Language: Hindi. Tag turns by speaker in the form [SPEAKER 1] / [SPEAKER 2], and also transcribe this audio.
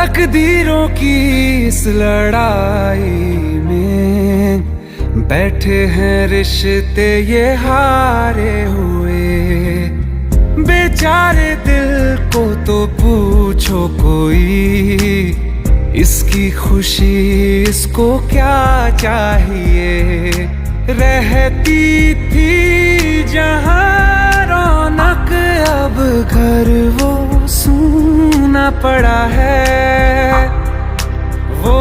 [SPEAKER 1] तकदीरों की इस लड़ाई में बैठे हैं रिश्ते ये हारे हुए। बेचारे दिल को तो पूछो कोई, इसकी खुशी इसको क्या चाहिए। रहती थी जहाँ रौनक, अब घर वो सूना पड़ा है। वो